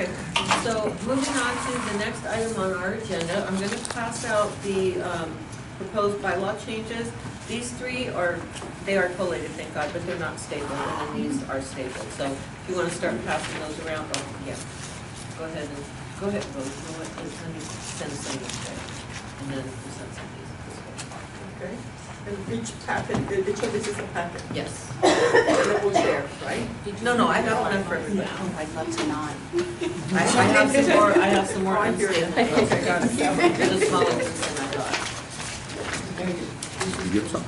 Okay, so moving on to the next item on our agenda, I'm gonna pass out the proposed bylaw changes. These three are, they are collated, thank God, but they're not stapled, and then these are stapled. So if you wanna start passing those around, oh, yeah, go ahead, Rose. You know what, let me send some today, and then we'll send some of these this way. Okay, and each packet, each of this is a packet. Yes. And we'll share, right? No, I got one for everybody. I'd love to not. I have some more Oh, I hear you. unstapled. Okay, got it. They're the smaller ones than I thought. You give some? Um,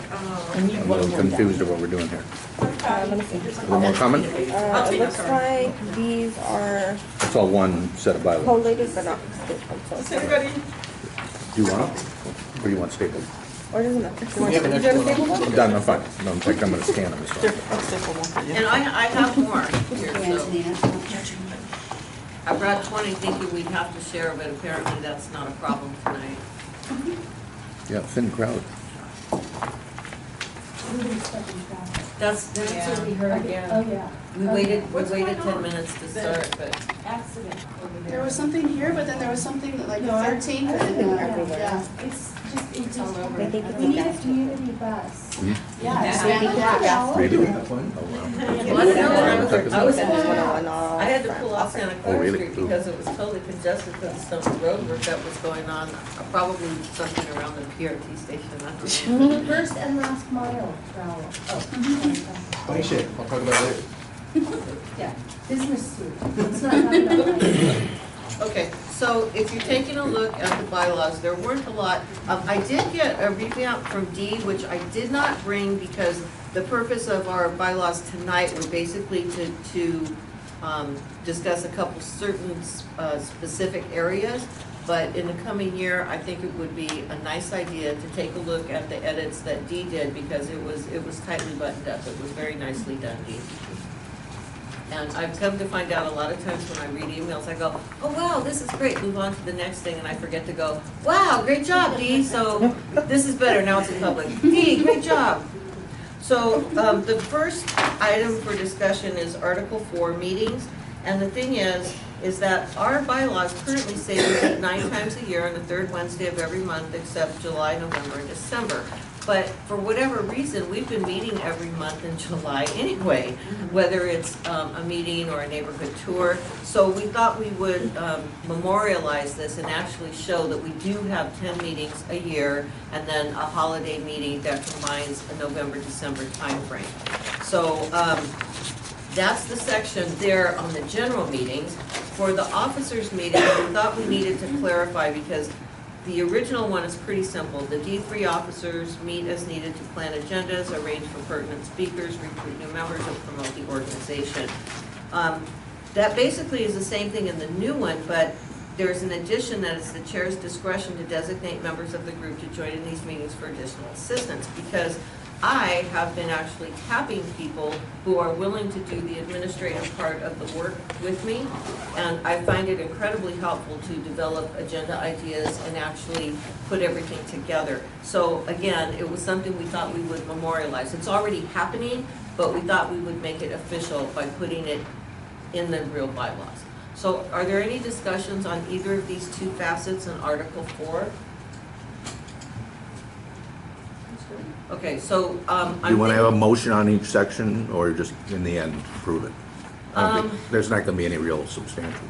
I'm a little confused of what we're doing here. Let me see. A little more comment? It looks like these are It's all one set of bylaws. collated but not stapled. Is So, anybody? Do you want them? Or do you want stapled? or doesn't matter. We have an You extra do one. a stapled one? I'm done, I'm fine. No, in fact, I'm gonna scan them as well. I'll staple one for you. And I have more here, Okay, so Anthony, that's not judging. I brought 20 thinking we'd have to share, but apparently that's not a problem tonight. Yeah, thin crowd. That's what we heard again. Oh, yeah. We waited What's 10 going on? minutes to start, but Accident over There there. was something here, but then there was something like the No, I- 13th, I've seen and them everywhere. yeah. It's just, it just, all over. They think it's we need a gas. community bus. Hmm? Yeah, They it's think it's gas. gas. Really? That one? Oh, wow. well, I don't know, I was That was 101 I had to pull off Santa Oh, Clara really? Street because it was totally congested because of some of the road work that was going on, probably something around the PRT station. I don't know. First and last mile travel. Oh, Funny shit, I'll talk about it later. yeah, business suit. It's not about money. Okay, so if you're taking a look at the bylaws, there weren't a lot. I did get a revamp from Dee, which I did not bring because the purpose of our bylaws tonight were basically to discuss a couple certain specific areas. But in the coming year, I think it would be a nice idea to take a look at the edits that Dee did because it was tightly buttoned up. It was very nicely done, Dee. And I've come to find out a lot of times when I read emails, I go, oh wow, this is great, move on to the next thing, and I forget to go, wow, great job, Dee, so this is better, now it's in public. Dee, great job. So the first item for discussion is Article 4, meetings, and the thing is that our bylaws currently say we meet 9 times a year on the third Wednesday of every month except July, November, and December. But for whatever reason, we've been meeting every month in July anyway, whether it's a meeting or a neighborhood tour. So we thought we would memorialize this and actually show that we do have 10 meetings a year and then a holiday meeting that combines a November-December timeframe. So that's the section there on the general meetings. For the officers' meeting, we thought we needed to clarify because the original one is pretty simple. The D3 officers meet as needed to plan agendas, arrange for pertinent speakers, recruit new members, and promote the organization. That basically is the same thing in the new one, but there's an addition that it's the chair's discretion to designate members of the group to join in these meetings for additional assistance because I have been actually tapping people who are willing to do the administrative part of the work with me, and I find it incredibly helpful to develop agenda ideas and actually put everything together. So again, it was something we thought we would memorialize. It's already happening, but we thought we would make it official by putting it in the real bylaws. So are there any discussions on either of these two facets in Article 4? Okay, so Do you want to have a motion on each section, or just in the end, approve it? I don't think- There's not going to be any real substantial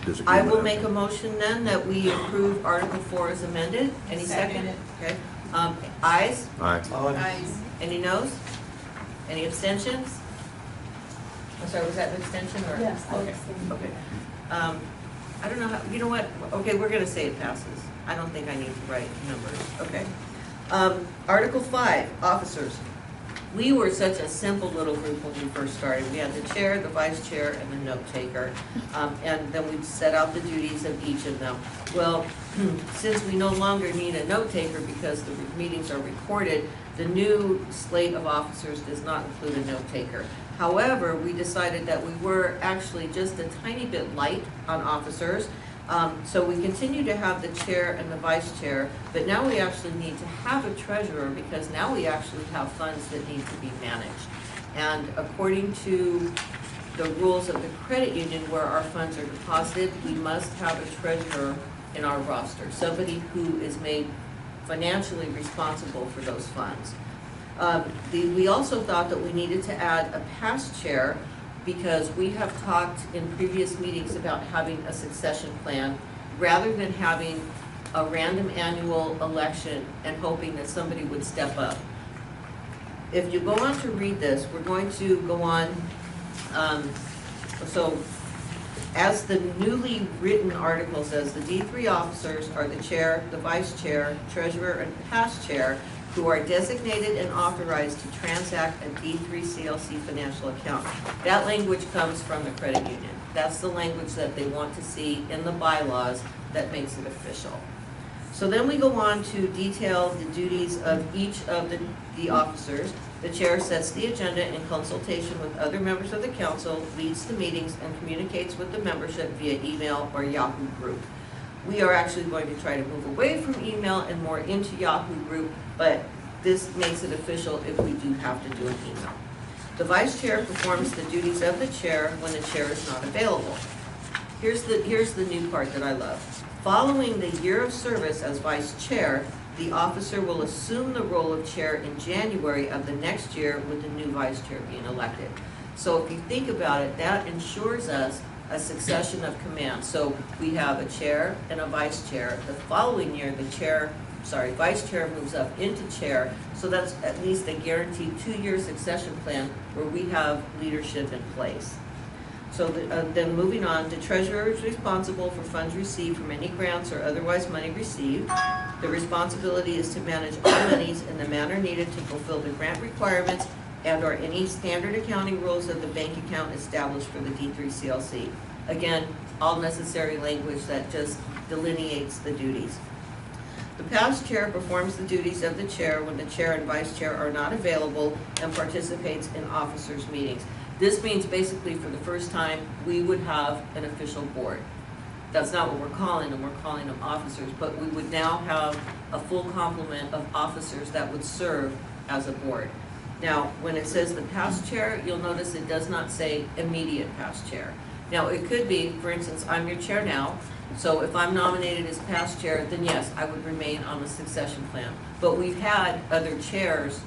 disagreement. I will make a motion then that we approve Article 4 as amended. Any second? Okay. Ayes? Aye. Any noes? Any abstentions? I'm sorry, was that an abstention or? Yes, I Okay, abstain. okay. I don't know how, you know what? Okay, we're gonna say it passes. I don't think I need to write numbers. Okay. Article 5, officers. We were such a simple little group when we first started. We had the chair, the vice chair, and the note taker. And then we set out the duties of each of them. Well, since we no longer need a note taker because the meetings are recorded, the new slate of officers does not include a note taker. However, we decided that we were actually just a tiny bit light on officers. So we continue to have the chair and the vice chair, but now we actually need to have a treasurer because now we actually have funds that need to be managed. And according to the rules of the credit union where our funds are deposited, we must have a treasurer in our roster, somebody who is made financially responsible for those funds. We also thought that we needed to add a past chair because we have talked in previous meetings about having a succession plan rather than having a random annual election and hoping that somebody would step up. If you go on to read this, we're going to go on, so as the newly written article says, the D3 officers are the chair, the vice chair, treasurer, and past chair who are designated and authorized to transact a D3 CLC financial account. That language comes from the credit union. That's the language that they want to see in the bylaws that makes it official. So then we go on to detail the duties of each of the officers. The chair sets the agenda in consultation with other members of the council, leads the meetings, and communicates with the membership via email or Yahoo group. We are actually going to try to move away from email and more into Yahoo group, but this makes it official if we do have to do an email. The vice chair performs the duties of the chair when the chair is not available. Here's the new part that I love. Following the year of service as vice chair, the officer will assume the role of chair in January of the next year with the new vice chair being elected. So if you think about it, that ensures us a succession of command. So we have a chair and a vice chair. The following year, vice chair moves up into chair. So that's at least a guaranteed 2-year succession plan where we have leadership in place. So then moving on, the treasurer is responsible for funds received from any grants or otherwise money received. The responsibility is to manage all monies in the manner needed to fulfill the grant requirements and or any standard accounting rules of the bank account established for the D3 CLC. Again, all necessary language that just delineates the duties. The past chair performs the duties of the chair when the chair and vice chair are not available and participates in officers' meetings. This means basically for the first time, we would have an official board. That's not what we're calling them, we're calling them officers, but we would now have a full complement of officers that would serve as a board. Now, when it says the past chair, you'll notice it does not say immediate past chair. Now, it could be, for instance, I'm your chair now, so if I'm nominated as past chair, then yes, I would remain on the succession plan. But we've had other chairs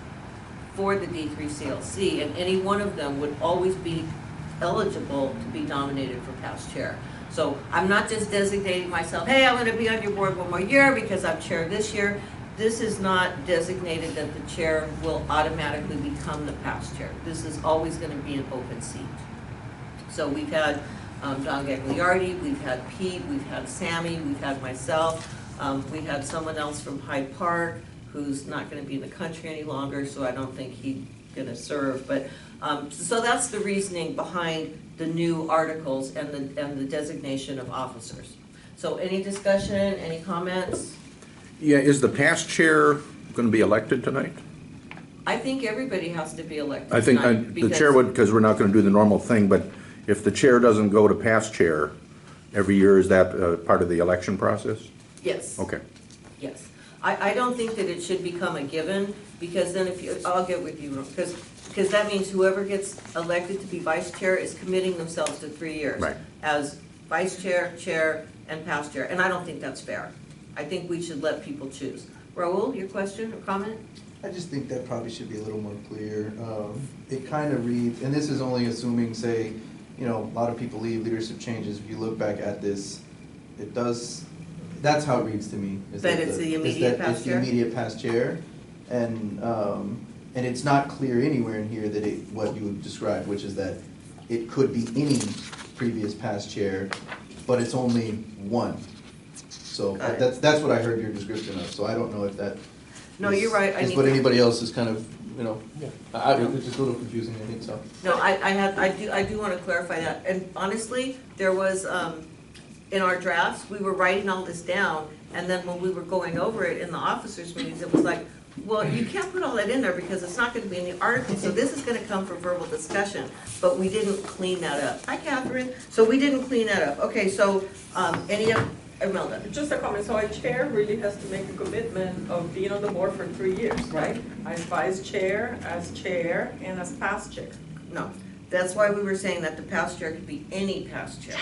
for the D3 CLC, and any one of them would always be eligible to be nominated for past chair. So I'm not just designating myself, hey, I'm going to be on your board one more year because I'm chair this year. This is not designated that the chair will automatically become the past chair. This is always going to be an open seat. So we've had Don Gagliardi, we've had Pete, we've had Sammy, we've had myself, we had someone else from Hyde Park who's not going to be in the country any longer, so I don't think he's going to serve. But so that's the reasoning behind the new articles and the designation of officers. So any discussion, any comments? Yeah, is the past chair going to be elected tonight? I think everybody has to be elected I think tonight the chair would, because we're not going to do the normal thing, but if the chair doesn't go to past chair every year, is that part of the election process? Yes. Okay. Yes. I don't think that it should become a given, because then I'll get with you, because that means whoever gets elected to be vice chair is committing themselves to 3 years. Right. As vice chair, chair, and past chair, and I don't think that's fair. I think we should let people choose. Raul, your question or comment? I just think that probably should be a little more clear. It kind of reads, and this is only assuming, say, you know, a lot of people leave, leadership changes. If you look back at this, it does, that's how it reads to me. That it's the immediate past chair? It's the immediate past chair. And it's not clear anywhere in here that what you would describe, which is that it could be any previous past chair, but it's only one. So that's what I heard your description of, so I don't know if that No, you're right. is what anybody else is kind of, you know, it's just a little confusing, I think so. No, I do want to clarify that. And honestly, there was, in our drafts, we were writing all this down, and then when we were going over it in the officers' meetings, it was like, well, you can't put all that in there because it's not going to be in the article, so this is going to come for verbal discussion. But we didn't clean that up. Hi, Catherine. So we didn't clean that up. Okay, so Imelda. Just a comment, so a chair really has to make a commitment of being on the board for 3 years, right? As vice chair, and as past chair. No, That's why we were saying that the past chair could be any past chair.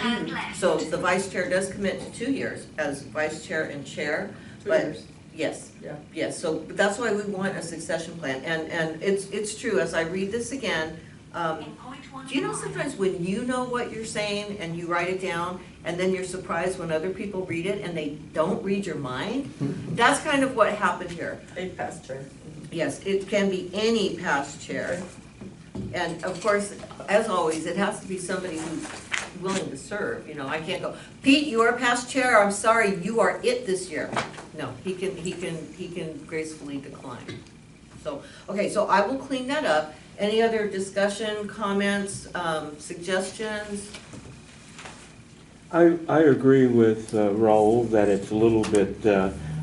So the vice chair does commit to 2 years as vice chair and chair, 2 but, years. yes. Yeah. Yes, so but that's why we want a succession plan, and it's true, as I read this again, do you know sometimes when you know what you're saying and you write it down, and then you're surprised when other people read it and they don't read your mind? That's kind of what happened here. A past chair. Yes, it can be any past chair. And of course, as always, it has to be somebody who's willing to serve, you know, I can't go, Pete, you are past chair, I'm sorry, you are it this year. No, he can gracefully decline. So, okay, so I will clean that up. Any other discussion, comments, suggestions? I agree with Raul that it's a little bit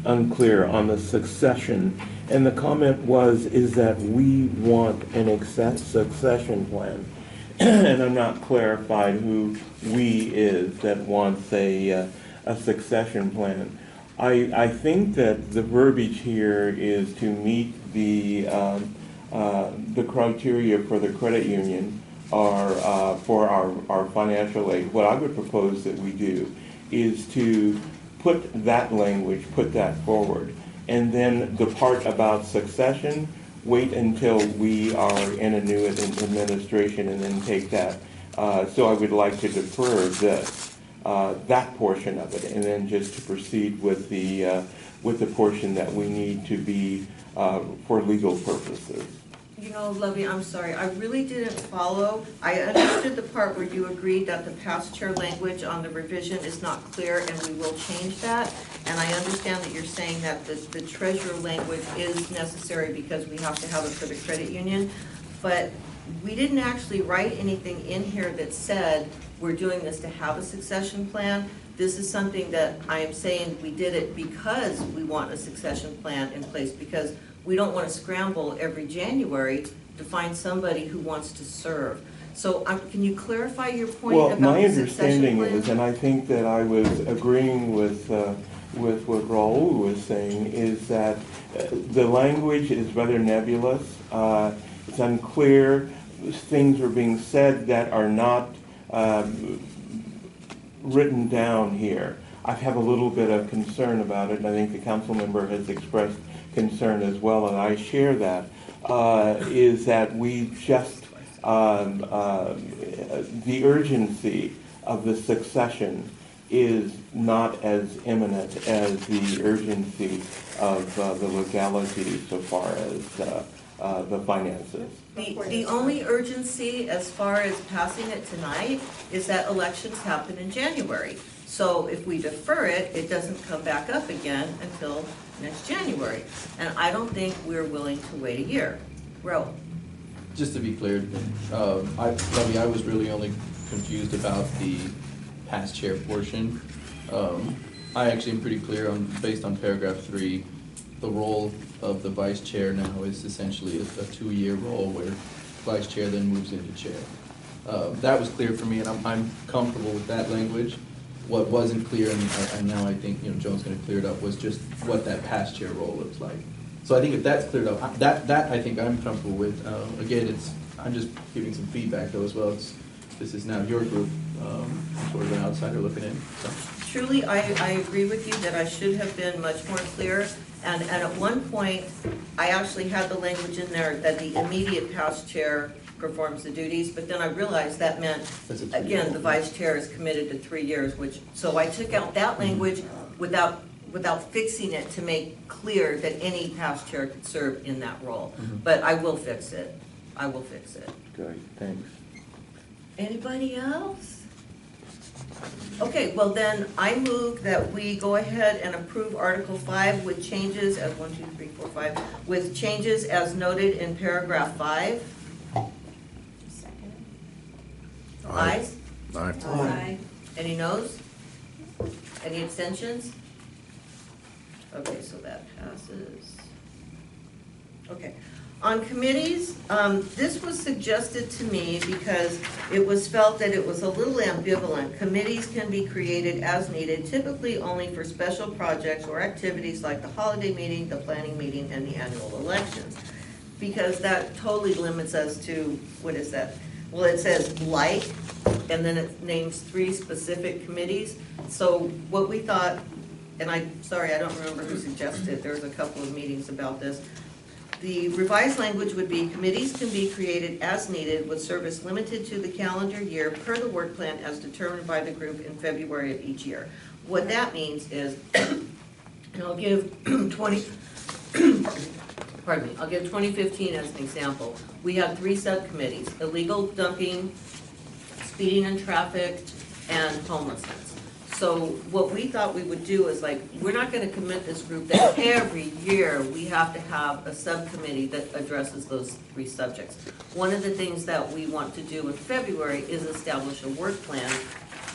unclear on the succession. And the comment is that we want an succession plan. And I'm not clarified who we is that wants a succession plan. I think that the verbiage here is to meet the criteria for the credit union or for our financial aid. What I would propose that we do is to put that language, put that forward. And then the part about succession, wait until we are in a new administration and then take that. So I would like to defer that portion of it and then just to proceed with the portion that we need to be for legal purposes. You know, Lovey, I'm sorry, I really didn't follow. I understood the part where you agreed that the past chair language on the revision is not clear and we will change that. And I understand that you're saying that the treasurer language is necessary because we have to have it for the credit union. But we didn't actually write anything in here that said we're doing this to have a succession plan. This is something that I am saying we did it because we want a succession plan in place, because we don't want to scramble every January to find somebody who wants to serve. So can you clarify your point about the succession plan? Well, my understanding is, and I think that I was agreeing with what Raul was saying, is that the language is rather nebulous. It's unclear. Things are being said that are not written down here. I have a little bit of concern about it, and I think the council member has expressed concern as well, and I share that, is that we just, the urgency of the succession is not as imminent as the urgency of the legality so far as the finances. The only urgency as far as passing it tonight is that elections happen in January. So if we defer it, it doesn't come back up again until next January. And I don't think we're willing to wait a year. Raul? Just to be clear, I was really only confused about the past chair portion. I actually am pretty clear on, based on paragraph 3, the role of the vice chair now is essentially a 2-year role where vice chair then moves into chair. That was clear for me, and I'm comfortable with that language. What wasn't clear, and now I think Joan's going to clear it up, was just what that past chair role looks like. So I think if that's cleared up, that I think I'm comfortable with. Again, I'm just giving some feedback though as well. This is now your group, sort of an outsider looking in. So. Truly, I agree with you that I should have been much more clear. And at one point, I actually had the language in there that the immediate past chair performs the duties, but then I realized that meant, again, the vice chair is committed to 3 years, so I took out that language without fixing it to make clear that any past chair could serve in that role. But I will fix it. I will fix it. Good, thanks. Anybody else? Okay, well then, I move that we go ahead and approve Article 5 with changes as 1, 2, 3, 4, 5, with changes as noted in paragraph 5. Second. Ayes? Aye. Aye. Any noes? Any abstentions? Okay, so that passes. Okay. On committees, this was suggested to me because it was felt that it was a little ambivalent. Committees can be created as needed, typically only for special projects or activities like the holiday meeting, the planning meeting, and the annual elections. Because that totally limits us to, what is that? Well, it says like, and then it names 3 specific committees. So what we thought, and sorry, I don't remember who suggested it, there was a couple of meetings about this. The revised language would be, committees can be created as needed with service limited to the calendar year per the work plan as determined by the group in February of each year. What that means is, and I'll give 2015 as an example. We have 3 subcommittees: illegal dumping, speeding and traffic, and homelessness. So what we thought we would do is, like, we're not gonna commit this group that every year we have to have a subcommittee that addresses those 3 subjects. One of the things that we want to do in February is establish a work plan,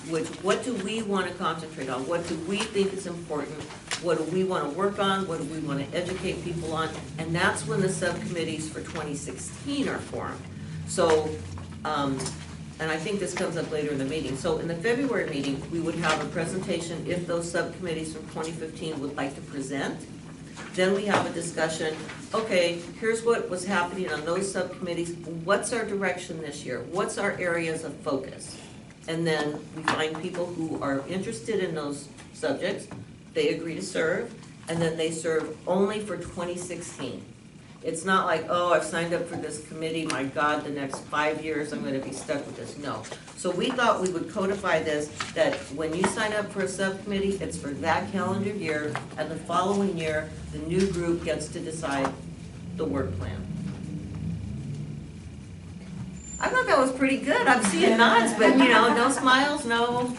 which, what do we wanna concentrate on? What do we think is important? What do we wanna work on? What do we wanna educate people on? And that's when the subcommittees for 2016 are formed. So, and I think this comes up later in the meeting. So in the February meeting, we would have a presentation if those subcommittees from 2015 would like to present. Then we have a discussion, okay, here's what was happening on those subcommittees. What's our direction this year? What's our areas of focus? And then we find people who are interested in those subjects. They agree to serve, and then they serve only for 2016. It's not like, oh, I've signed up for this committee, my God, the next 5 years I'm gonna be stuck with this. No. So we thought we would codify this, that when you sign up for a subcommittee, it's for that calendar year, and the following year, the new group gets to decide the work plan. I thought that was pretty good. I'm seeing nods, but no smiles, no.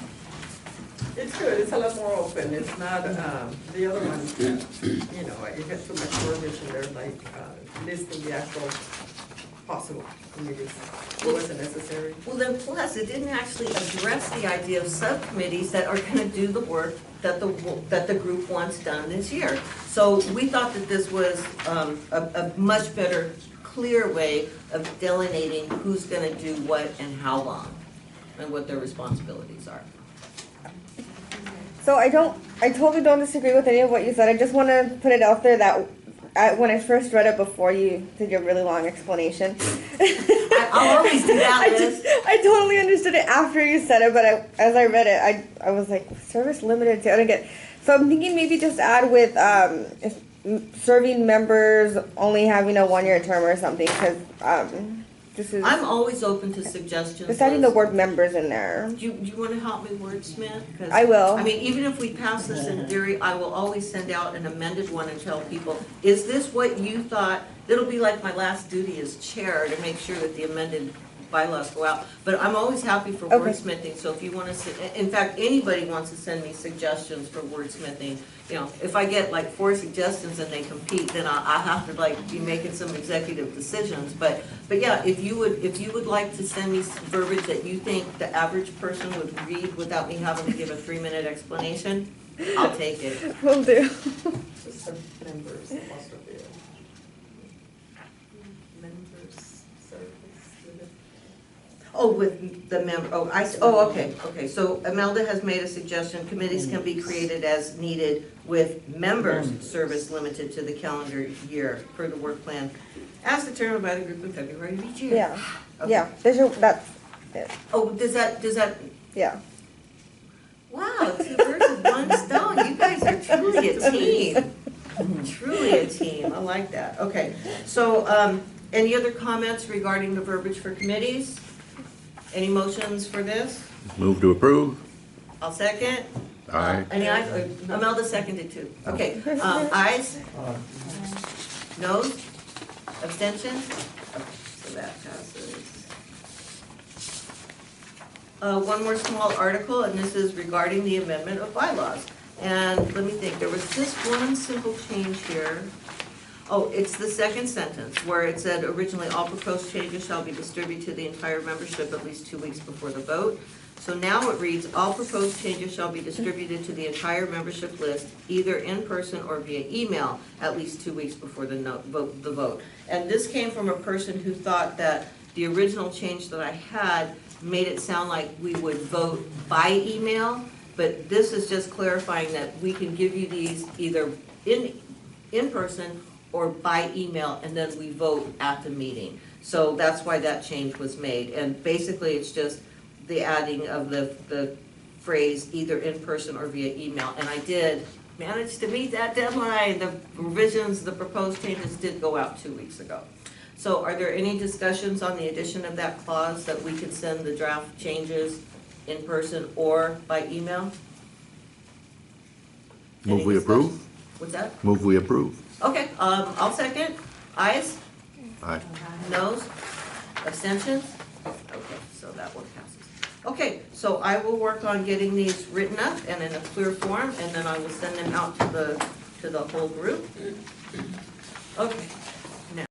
It's good, it's a lot more open, it's not, the other one, it had too much verbiage in there, like, listing the actual possible committees. It wasn't necessary. Well, then plus, it didn't actually address the idea of subcommittees that are gonna do the work that the group wants done this year. So we thought that this was a much better, clear way of delineating who's gonna do what and how long, and what their responsibilities are. So I totally don't disagree with any of what you said. I just want to put it out there that when I first read it before you did your really long explanation, I'll always do that, Liz. I totally understood it after you said it, but as I read it, I was like, service limited to, I didn't get. So I'm thinking maybe just add with serving members only having a 1-year term or something, because this is. I'm always open to suggestions. Just adding the Liz. word members in there. Do you want to help me wordsmith? 'Cause, I will. I mean, even if we pass this in theory, I will always send out an amended one and tell people, is this what you thought? It'll be like my last duty as chair to make sure that the amended bylaws go out. But I'm always happy for Okay. wordsmithing, so if you want to, in fact, anybody wants to send me suggestions for wordsmithing, if I get like 4 suggestions and they compete, then I'll have to like be making some executive decisions. But yeah, if you would like to send me some verbiage that you think the average person would read without me having to give a 3-minute explanation, I'll take it. Will do. Just the members, most of the members, service, limit. Oh, with the member, okay. So Imelda has made a suggestion, committees can be created as needed with members' service limited to the calendar year per the work plan, as determined by the group in February of each year. Yeah. Okay. Yeah. That's it. Oh, does that, Yeah. wow, 2 birds with 1 stone, you guys are truly a team. Truly a team, I like that. Okay, so, any other comments regarding the verbiage for committees? Any motions for this? Move to approve. I'll second. Aye. Any ayes? Imelda seconded too. Okay, ayes? Noes? Abstentions? Okay, so that passes. One more small article, and this is regarding the amendment of bylaws. And let me think, there was just one simple change here. Oh, it's the second sentence where it said originally all proposed changes shall be distributed to the entire membership at least 2 weeks before the vote. So now it reads, all proposed changes shall be distributed to the entire membership list, either in person or via email, at least 2 weeks before the vote. And this came from a person who thought that the original change that I had made it sound like we would vote by email, but this is just clarifying that we can give you these either in person or by email, and then we vote at the meeting. So that's why that change was made. And basically, it's just the adding of the phrase either in person or via email. And I did manage to meet that deadline. The revisions, the proposed changes did go out 2 weeks ago. So are there any discussions on the addition of that clause that we could send the draft changes in person or by email? Move Any we approve? discussion? What's that? Move we approve. Okay, I'll second. Ayes? Aye. Noes? Abstentions? Okay, so that one passes. Okay, so I will work on getting these written up and in a clear form, and then I will send them out to the whole group. Okay,